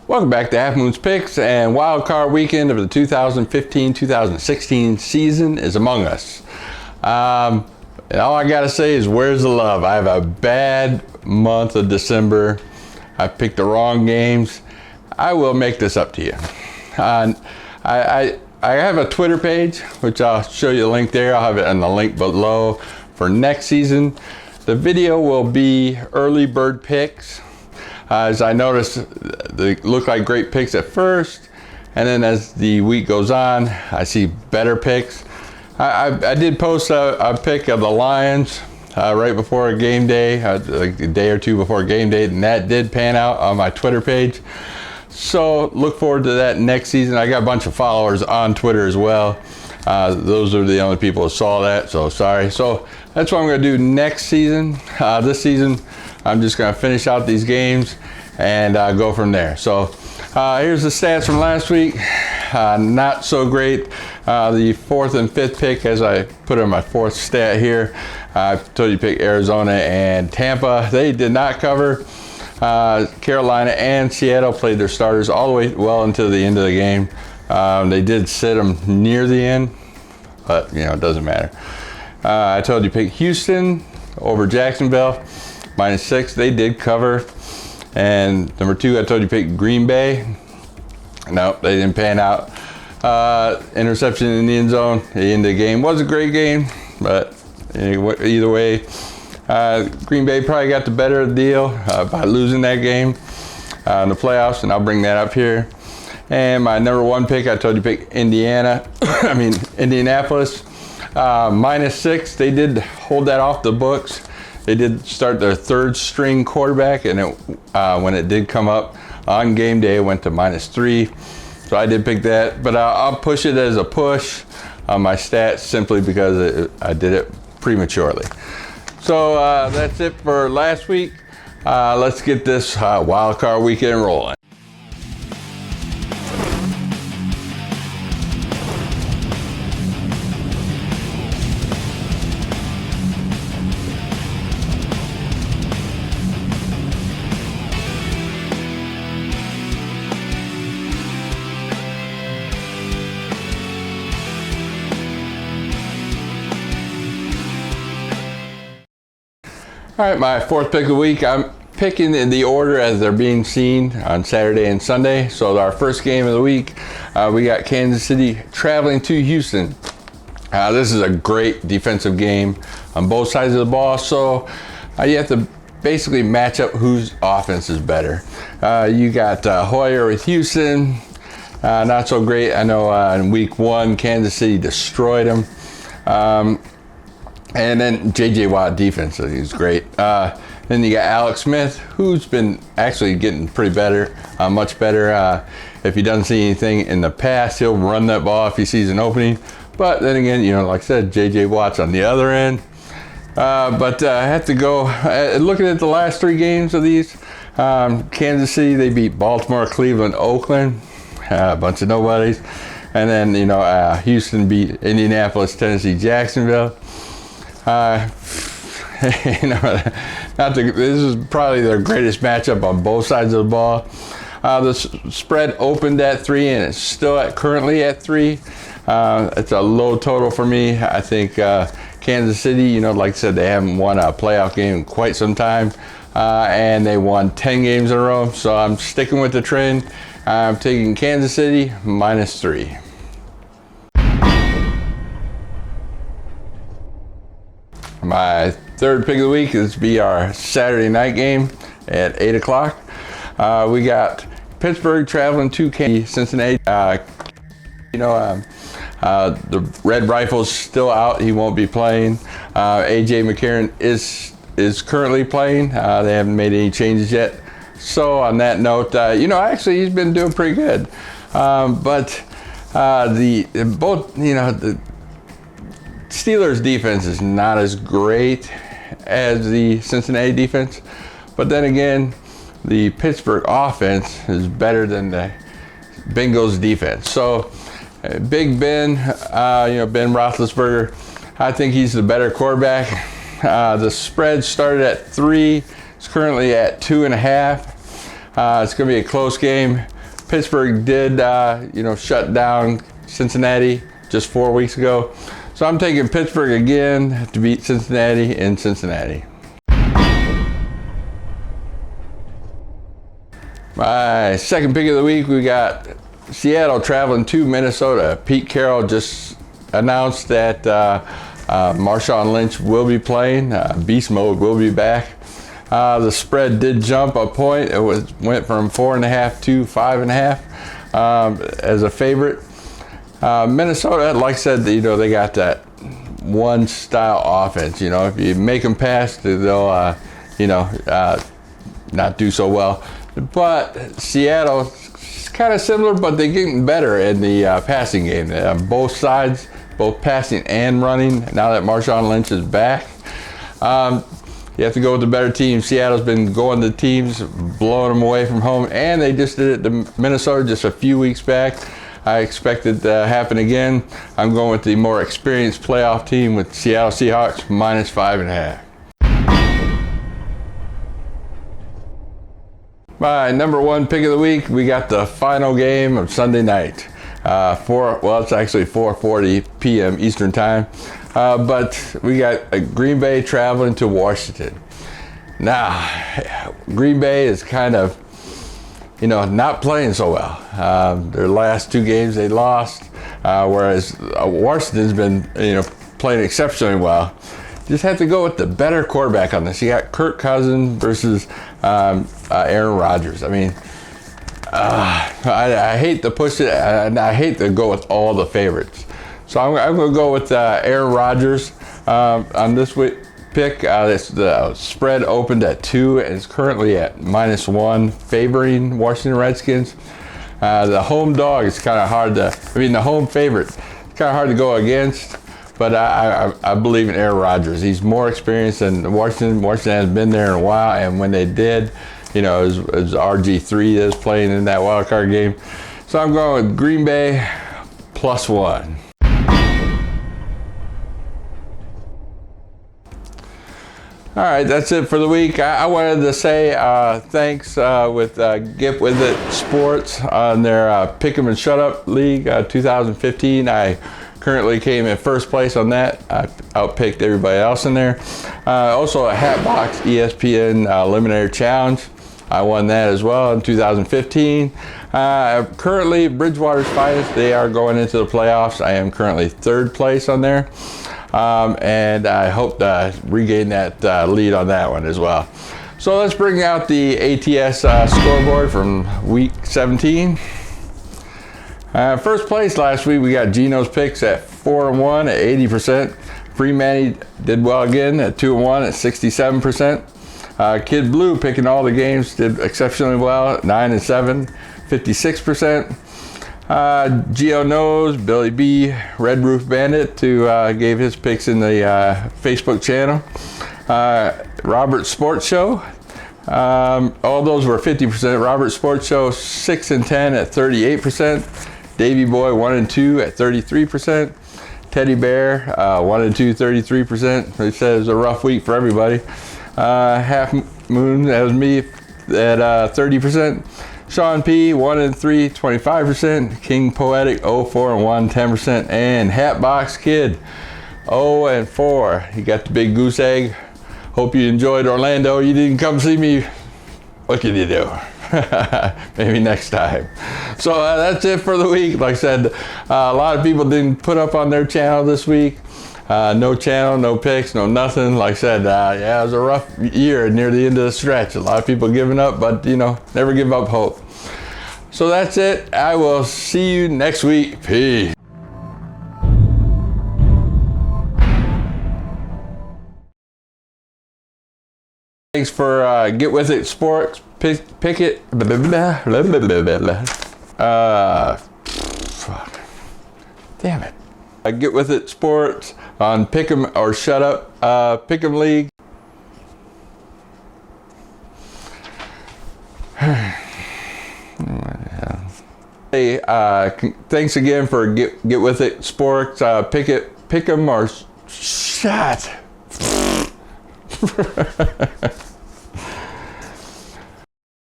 Welcome back to Half Moon's Picks, and wild card weekend of the 2015-2016 season is among us. And all I gotta say is, where's the love? I have a bad month of December. I picked the wrong games. I will make this up to you. I have a Twitter page, which I'll show you a link there. I'll have it in the link below for next season. The video will be early bird picks. As I noticed, they look like great picks at first, and then as the week goes on, I see better picks. I did post a pick of the Lions right before game day, like a day or two before game day, and that did pan out on my Twitter page. So look forward to that next season. I got a bunch of followers on Twitter as well. Those are the only people who saw that, so sorry. So that's what I'm going to do next season. This season, I'm just going to finish out these games and go from there. So here's the stats from last week. Not so great. The fourth and fifth pick, as I put in my fourth stat here, I told you to pick Arizona and Tampa. They did not cover. Carolina and Seattle played their starters all the way well into the end of the game. They did sit them near the end, but you know, it doesn't matter. I told you to pick Houston over Jacksonville, -6. They did cover. And number 2, I told you to pick Green Bay. No, they didn't pan out. Interception in the end zone at the end of the game. Was a great game, but either way, Green Bay probably got the better deal by losing that game in the playoffs, and I'll bring that up here. And my number 1 pick, I told you to pick Indianapolis, -6. They did hold that off the books. They did start their third string quarterback, and when it did come up on game day, it went to -3. So I did pick that, but I'll push it as a push on my stats simply because I did it prematurely. So that's it for last week. Let's get this wild card weekend rolling. All right, my fourth pick of the week, I'm picking in the order as they're being seen on Saturday and Sunday. So our first game of the week, we got Kansas City traveling to Houston. This is a great defensive game on both sides of the ball, so you have to basically match up whose offense is better. You got Hoyer with Houston, not so great. I know in week 1, Kansas City destroyed them. And then J.J. Watt defense, he's great. Then you got Alex Smith, who's been actually getting pretty better, much better. If he doesn't see anything in the past, he'll run that ball if he sees an opening. But then again, you know, like I said, J.J. Watt's on the other end. But I have to go, looking at the last 3 games of these, Kansas City, they beat Baltimore, Cleveland, Oakland, a bunch of nobodies. And then, you know, Houston beat Indianapolis, Tennessee, Jacksonville. This is probably their greatest matchup on both sides of the ball. The spread opened at 3, and it's still currently at 3. It's a low total for me. I think Kansas City, you know, like I said, they haven't won a playoff game in quite some time, and they won 10 games in a row. So I'm sticking with the trend. I'm taking Kansas City -3. My third pick of the week is be our Saturday night game at 8 o'clock. We got Pittsburgh traveling to Cincinnati. The Red Rifle's still out. He won't be playing. A.J. McCarron is currently playing. They haven't made any changes yet. So on that note, actually he's been doing pretty good. But the Steelers defense is not as great as the Cincinnati defense, but then again, the Pittsburgh offense is better than the Bengals defense. So Big Ben, Ben Roethlisberger, I think he's the better quarterback. The spread started at 3. It's currently at 2.5. It's going to be a close game. Pittsburgh did, shut down Cincinnati just 4 weeks ago. So I'm taking Pittsburgh again to beat Cincinnati in Cincinnati. My second pick of the week, we got Seattle traveling to Minnesota. Pete Carroll just announced that Marshawn Lynch will be playing. Beast mode will be back. The spread did jump a point. It went from 4.5 to 5.5 as a favorite. Minnesota, like I said, they got that one style offense. If you make them pass, they'll not do so well. But Seattle is kind of similar, but they're getting better in the passing game. Both sides, both passing and running. Now that Marshawn Lynch is back, you have to go with the better team. Seattle's been going to teams, blowing them away from home, and they just did it to Minnesota just a few weeks back. I expect it to happen again. I'm going with the more experienced playoff team with Seattle Seahawks -5.5. My number one pick of the week, we got the final game of Sunday night. It's actually 4:40 p.m. Eastern time. But we got Green Bay traveling to Washington. Now, Green Bay is kind of, not playing so well. Their last two games they lost, whereas Washington's been, playing exceptionally well. Just have to go with the better quarterback on this. You got Kirk Cousins versus Aaron Rodgers. I mean, I hate to push it, and I hate to go with all the favorites. So I'm going to go with Aaron Rodgers on this pick. The spread opened at 2 and is currently at -1, favoring Washington Redskins. The home dog is kind of hard to, the home favorite, it's kind of hard to go against. But I believe in Aaron Rodgers. He's more experienced than Washington. Washington hasn't been there in a while, and when they did, it was RG3 that was playing in that wild card game. So I'm going with Green Bay +1. All right, that's it for the week. I wanted to say thanks with Get With It Sports on their Pick 'em and Shut Up League 2015. I currently came in first place on that. I outpicked everybody else in there. Also a Hatbox ESPN Eliminator Challenge. I won that as well in 2015. Currently, Bridgewater's Finest, they are going into the playoffs. I am currently third place on there. And I hope to regain that lead on that one as well. So let's bring out the ATS scoreboard from week 17. First place last week, we got Gino's picks at 4-1 at 80%. Free Manny did well again at 2-1 at 67%. Kid Blue picking all the games did exceptionally well at 9-7, 56%. Geo Knows, Billy B, Red Roof Bandit, who gave his picks in the Facebook channel. Robert Sports Show, all those were 50%. Robert Sports Show 6-10 at 38%. Davey Boy 1-2 at 33%. Teddy Bear 1-2, 33%. He said it was a rough week for everybody. Half Moon, that was me at 30%. Sean P 1-3, 25%. King Poetic 0-4-1, 10%. And Hatbox Kid 0-4. He got the big goose egg. Hope you enjoyed Orlando. You didn't come see me. What can you do? Maybe next time. So that's it for the week. Like I said, a lot of people didn't put up on their channel this week. No channel, no picks, no nothing. Like I said, it was a rough year near the end of the stretch. A lot of people giving up, but never give up hope. So that's it. I will see you next week. Peace. Thanks for Get With It Sports. Pick it. Fuck. Damn it. Get With It Sports on Pick 'em or Shut Up Pick 'em League. Hey, thanks again for Get With It Sports. Pick 'em or shut.